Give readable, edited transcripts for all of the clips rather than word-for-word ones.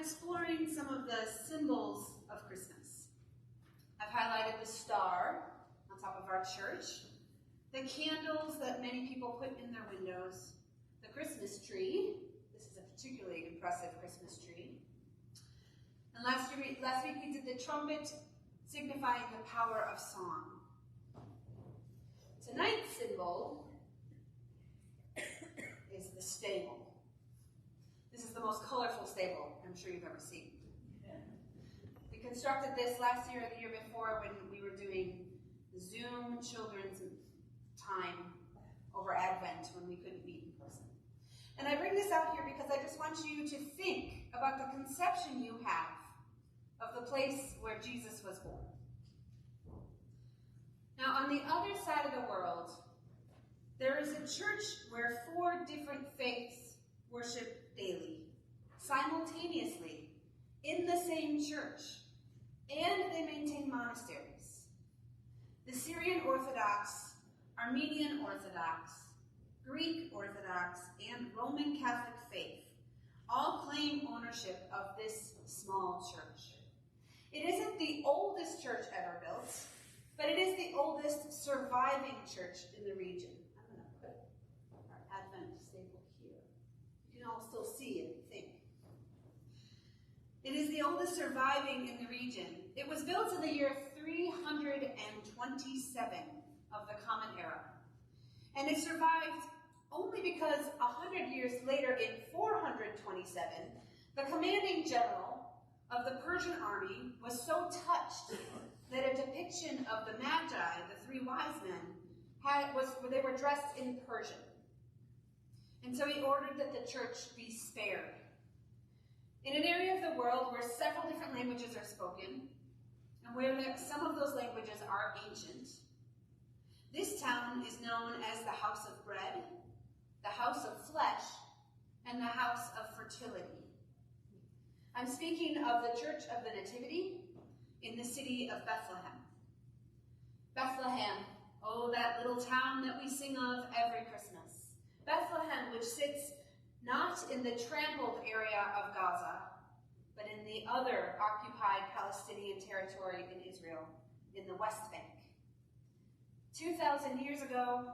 exploring some of the symbols of Christmas. I've highlighted the star on top of our church, the candles that many people put in their windows, the Christmas tree. This is a particularly impressive Christmas tree. And last week we did the trumpet, signifying the power of song. Tonight's symbol is the stable. This is the most colorful stable I'm sure you've ever seen. We constructed this last year or the year before when we were doing Zoom children's time over Advent when we couldn't meet in person. And I bring this out here because I just want you to think about the conception you have of the place where Jesus was born. Now, on the other side of the world, there is a church where 4 different faiths worship daily, simultaneously, in the same church, and they maintain monasteries. The Syrian Orthodox, Armenian Orthodox, Greek Orthodox, and Roman Catholic faith all claim ownership of this small church. It isn't the oldest church ever built, but it is the oldest surviving church in the region. I'm going to put our Advent stable here. You can all still see and think. It is the oldest surviving in the region. It was built in the year 327 of the Common Era. And it survived only because 100 years later, in 427, the commanding general of the Persian army was so touched that a depiction of the Magi, the 3 wise men, they were dressed in Persian. And so he ordered that the church be spared. In an area of the world where several different languages are spoken, and where some of those languages are ancient, this town is known as the House of Bread, the House of Flesh, and the House of Fertility. I'm speaking of the Church of the Nativity in the city of Bethlehem. Bethlehem, oh, that little town that we sing of every Christmas. Bethlehem, which sits not in the trampled area of Gaza, but in the other occupied Palestinian territory in Israel, in the West Bank. 2,000 years ago,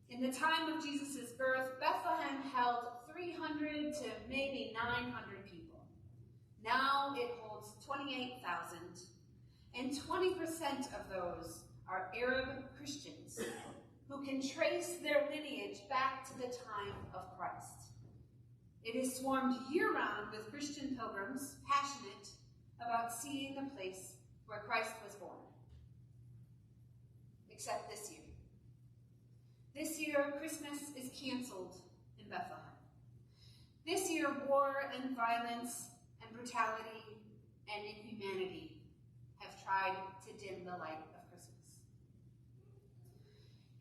in the time of Jesus' birth, Bethlehem held 300 to maybe 900 people. Now it holds 28,000, and 20% of those are Arab Christians who can trace their lineage back to the time of Christ. It is swarmed year-round with Christian pilgrims passionate about seeing the place where Christ was born. Except this year. This year, Christmas is canceled in Bethlehem. This year, war and violence and brutality and inhumanity have tried to dim the light of Christmas.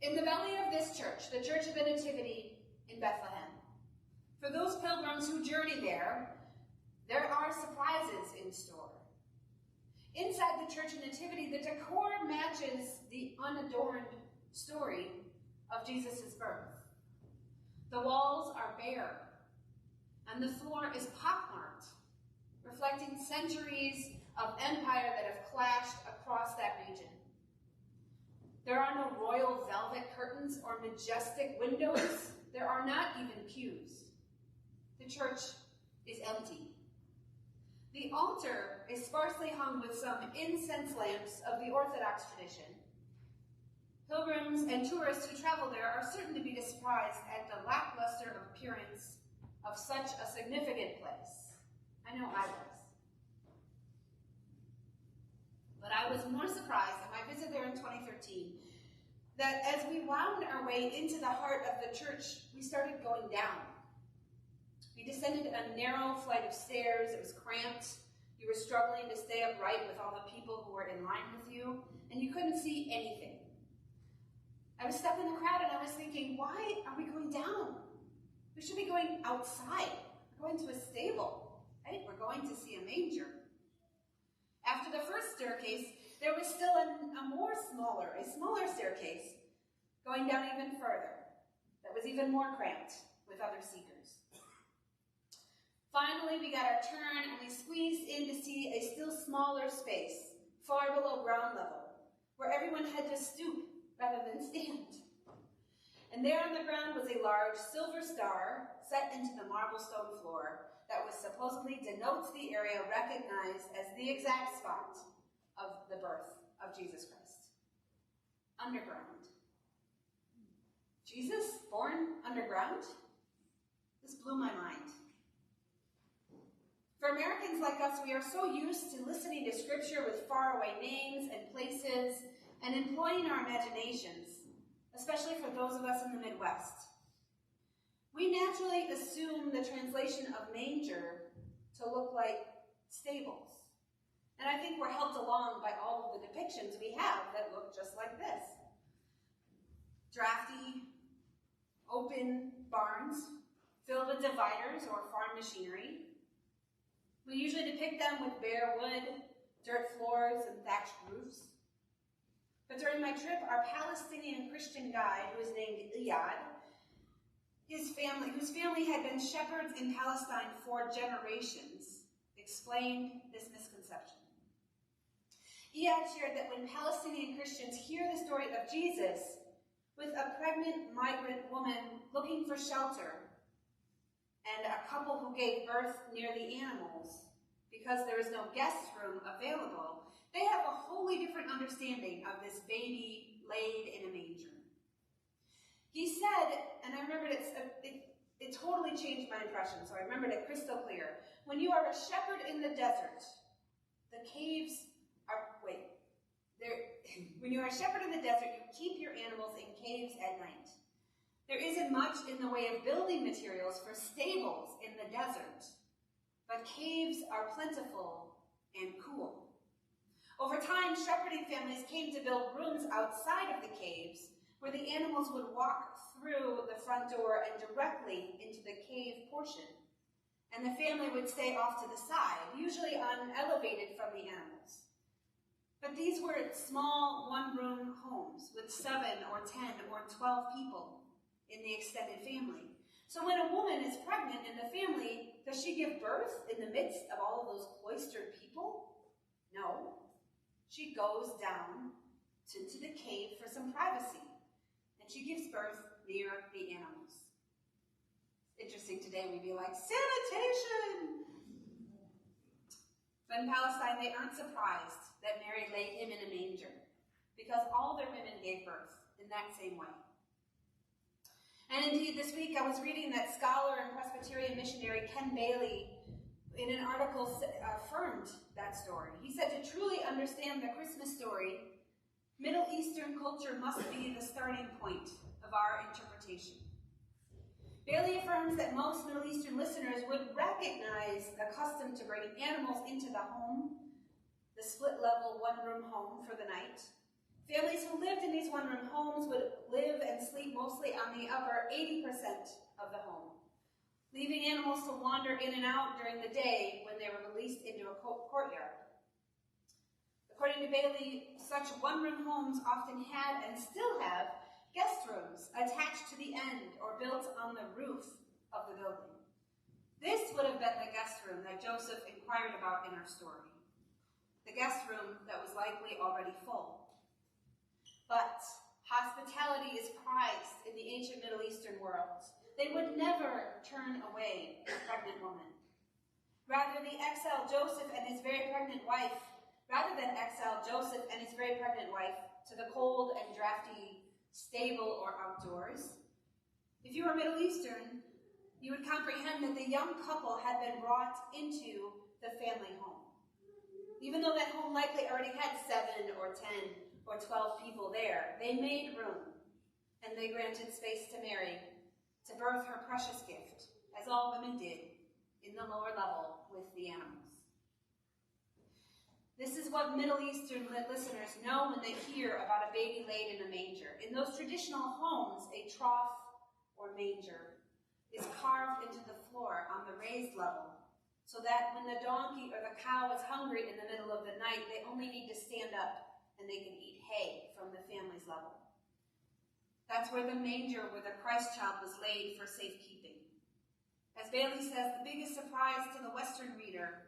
In the belly of this church, the Church of the Nativity in Bethlehem, for those pilgrims who journey there are surprises in store. Inside the Church of Nativity, the decor matches the unadorned story of Jesus' birth. The walls are bare, and the floor is pockmarked, reflecting centuries of empire that have clashed across that region. There are no royal velvet curtains or majestic windows. There are not even pews. The church is empty. The altar is sparsely hung with some incense lamps of the Orthodox tradition. Pilgrims and tourists who travel there are certain to be surprised at the lackluster appearance of such a significant place. I know I was. But I was more surprised at my visit there in 2013 that as we wound our way into the heart of the church, we started going down. We descended a narrow flight of stairs. It was cramped. You were struggling to stay upright with all the people who were in line with you, and you couldn't see anything. I was stuck in the crowd, and I was thinking, why are we going down? We should be going outside. We're going to a stable, right? We're going to see a manger. After the first staircase, there was still a smaller staircase going down even further that was even more cramped with other seekers. Finally, finally we got our turn and we squeezed in to see a still smaller space, far below ground level, where everyone had to stoop rather than stand. And there on the ground was a large silver star set into the marble stone floor that was supposedly denotes the area recognized as the exact spot of the birth of Jesus Christ. Underground. Jesus born underground? This blew my mind. For Americans like us, we are so used to listening to scripture with faraway names and places and employing our imaginations, especially for those of us in the Midwest. We naturally assume the translation of manger to look like stables. And I think we're helped along by all of the depictions we have that look just like this. Drafty, open barns filled with dividers or farm machinery. We usually depict them with bare wood, dirt floors, and thatched roofs. But during my trip, our Palestinian Christian guide, who was named Iyad, whose family had been shepherds in Palestine for generations, explained this misconception. Iyad shared that when Palestinian Christians hear the story of Jesus with a pregnant migrant woman looking for shelter and a couple who gave birth near the animals because there is no guest room available, they have a wholly different understanding of this baby laid in a manger. He said, and I remembered it totally changed my impression, so I remembered it crystal clear. When you are a shepherd in the desert, when you are a shepherd in the desert, you keep your animals in caves at night. There isn't much in the way of building materials for stables in the desert, but caves are plentiful and cool. Over time, shepherding families came to build rooms outside of the caves where the animals would walk through the front door and directly into the cave portion, and the family would stay off to the side, usually unelevated from the animals. But these were small one-room homes with 7 or 10 or 12 people in the extended family. So when a woman is pregnant in the family, does she give birth in the midst of all of those cloistered people? No. She goes down into the cave for some privacy, and she gives birth near the animals. Interesting, today we'd be like, sanitation! But in Palestine, they aren't surprised that Mary laid him in a manger, because all their women gave birth in that same way. And indeed, this week I was reading that scholar and Presbyterian missionary Ken Bailey, in an article, affirmed that story. He said, to truly understand the Christmas story, Middle Eastern culture must be the starting point of our interpretation. Bailey affirms that most Middle Eastern listeners would recognize the custom to bring animals into the home, the split-level one-room home for the night. Families who lived in these one-room homes would live and sleep mostly on the upper 80% of the home, leaving animals to wander in and out during the day when they were released into a courtyard. According to Bailey, such one-room homes often had and still have guest rooms attached to the end or built on the roof of the building. This would have been the guest room that Joseph inquired about in our story, the guest room that was likely already full. But hospitality is prized in the ancient Middle Eastern world. They would never turn away a pregnant woman. Rather, they exiled Joseph and his very pregnant wife, to the cold and drafty stable or outdoors. If you were Middle Eastern, you would comprehend that the young couple had been brought into the family home. Even though that home likely already had 7 or 10 or 12 people there, they made room, and they granted space to Mary to birth her precious gift, as all women did in the lower level with the animals. This is what Middle Eastern listeners know when they hear about a baby laid in a manger. In those traditional homes, a trough or manger is carved into the floor on the raised level, so that when the donkey or the cow is hungry in the middle of the night, they only need to stand up and they can eat hay from the family's level. That's where the manger where the Christ child was laid for safekeeping. As Bailey says, the biggest surprise to the Western reader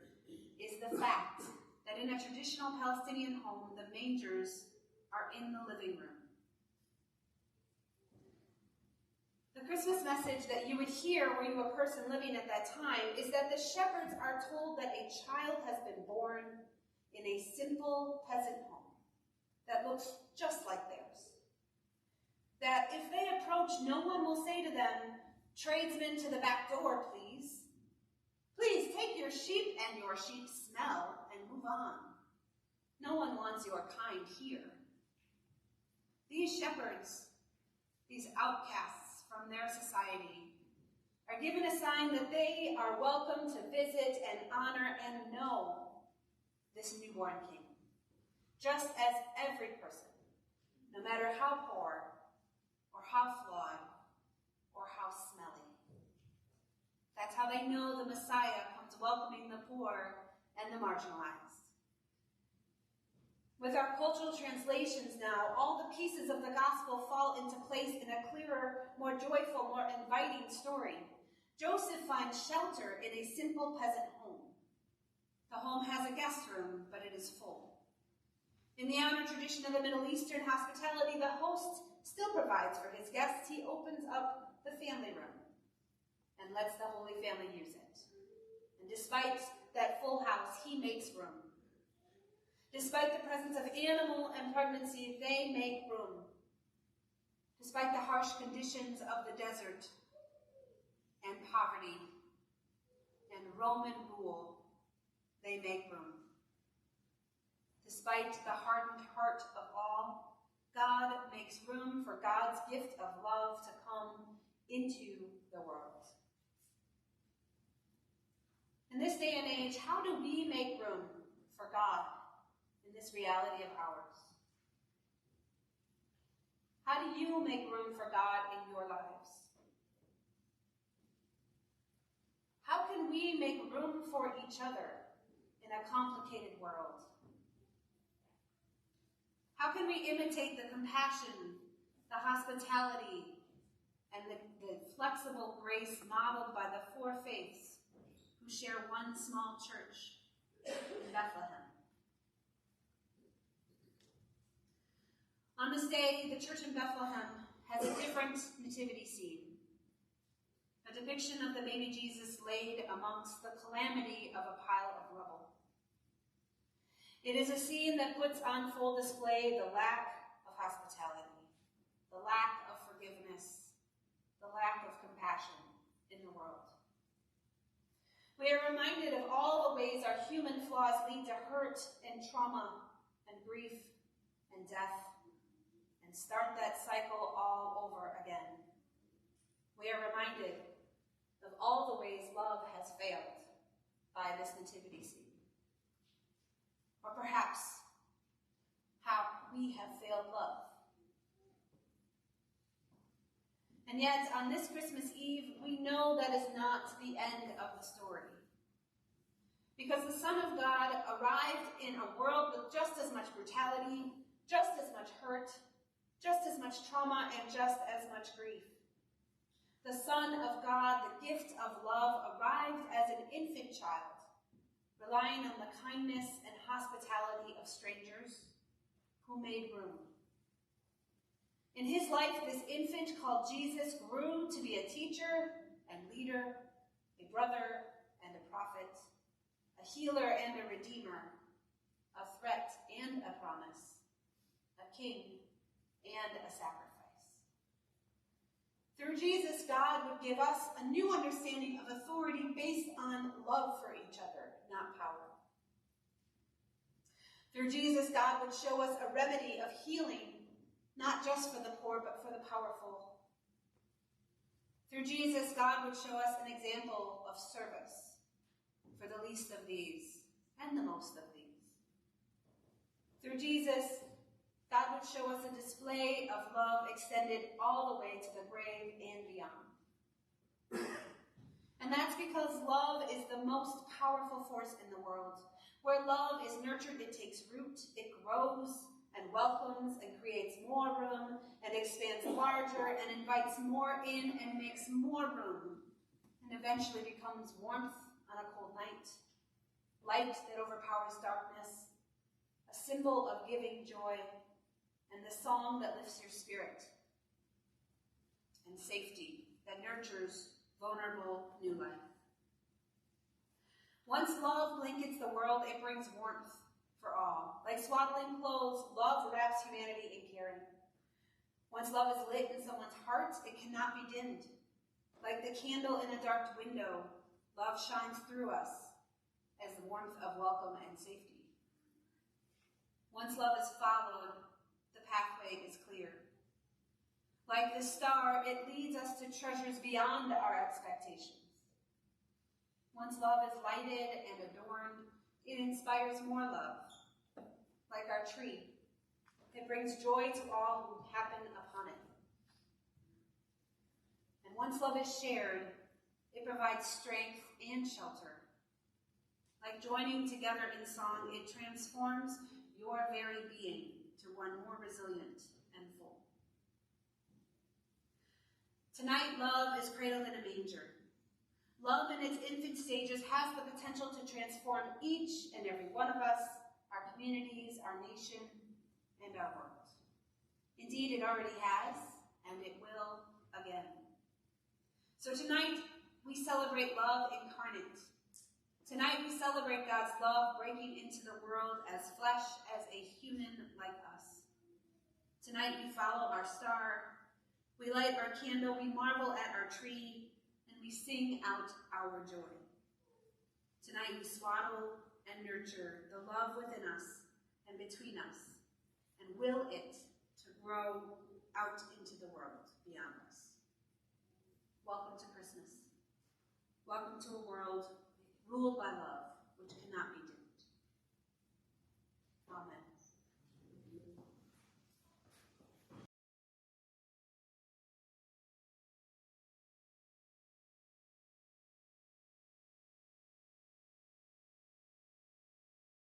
is the fact that in a traditional Palestinian home, the mangers are in the living room. The Christmas message that you would hear were you a person living at that time is that the shepherds are told that a child has been born in a simple peasant home that looks just like theirs. That if they approach, no one will say to them, "Tradesmen to the back door, please. Please take your sheep and your sheep's smell and move on. No one wants your kind here." These shepherds, these outcasts from their society, are given a sign that they are welcome to visit and honor and know this newborn king, just as every person, no matter how poor or how flawed or how smelly. That's how they know the Messiah comes welcoming the poor and the marginalized. With our cultural translations now, all the pieces of the gospel fall into place in a clearer, more joyful, more inviting story. Joseph finds shelter in a simple peasant home. The home has a guest room, but it is full. In the honor tradition of the Middle Eastern hospitality, the host still provides for his guests. He opens up the family room and lets the Holy Family use it. And despite that full house, he makes room. Despite the presence of animal and pregnancy, they make room. Despite the harsh conditions of the desert and poverty and Roman rule, they make room. Despite the hardened heart of all, God makes room for God's gift of love to come into the world. In this day and age, how do we make room for God in this reality of ours? How do you make room for God in your lives? How can we make room for each other in a complicated world? How can we imitate the compassion, the hospitality, and the flexible grace modeled by the four faiths who share one small church in Bethlehem? On this day, the church in Bethlehem has a different nativity scene, a depiction of the baby Jesus laid amongst the calamity of a pile of rubble. It is a scene that puts on full display the lack of hospitality, the lack of forgiveness, the lack of compassion in the world. We are reminded of all the ways our human flaws lead to hurt and trauma and grief and death, and start that cycle all over again. We are reminded of all the ways love has failed by this nativity scene. Or perhaps how we have failed love. And yet, on this Christmas Eve, we know that is not the end of the story. Because the Son of God arrived in a world with just as much brutality, just as much hurt, just as much trauma, and just as much grief. The Son of God, the gift of love, arrived as an infant child, relying on the kindness and hospitality of strangers who made room. In his life, this infant called Jesus grew to be a teacher and leader, a brother and a prophet, a healer and a redeemer, a threat and a promise, a king and a sacrifice. Through Jesus, God would give us a new understanding of authority based on love for each other, not power. Through Jesus, God would show us a remedy of healing, not just for the poor, but for the powerful. Through Jesus, God would show us an example of service for the least of these and the most of these. Through Jesus, God would show us a display of love extended all the way to the grave and beyond. And that's because love is the most powerful force in the world. Where love is nurtured, it takes root, it grows and welcomes and creates more room and expands larger and invites more in and makes more room. and eventually becomes warmth on a cold night, light that overpowers darkness, a symbol of giving joy, and the song that lifts your spirit, and safety that nurtures vulnerable new life. Once love blankets the world, it brings warmth for all. Like swaddling clothes, love wraps humanity in caring. Once love is lit in someone's heart, it cannot be dimmed. Like the candle in a dark window, love shines through us as the warmth of welcome and safety. Once love is followed, the pathway is clear. Like the star, it leads us to treasures beyond our expectations. Once love is lighted and adorned, it inspires more love. Like our tree, it brings joy to all who happen upon it. And once love is shared, it provides strength and shelter. Like joining together in song, it transforms your very being to one more resilient and full. Tonight, love is cradled in a manger. Love in its infant stages has the potential to transform each and every one of us, our communities, our nation, and our world. Indeed, it already has, and it will again. So tonight, we celebrate love incarnate. Tonight, we celebrate God's love breaking into the world as flesh, as a human like us. Tonight, we follow our star. We light our candle. We marvel at our tree. We sing out our joy. Tonight we swaddle and nurture the love within us and between us, and will it to grow out into the world beyond us. Welcome to Christmas. Welcome to a world ruled by love.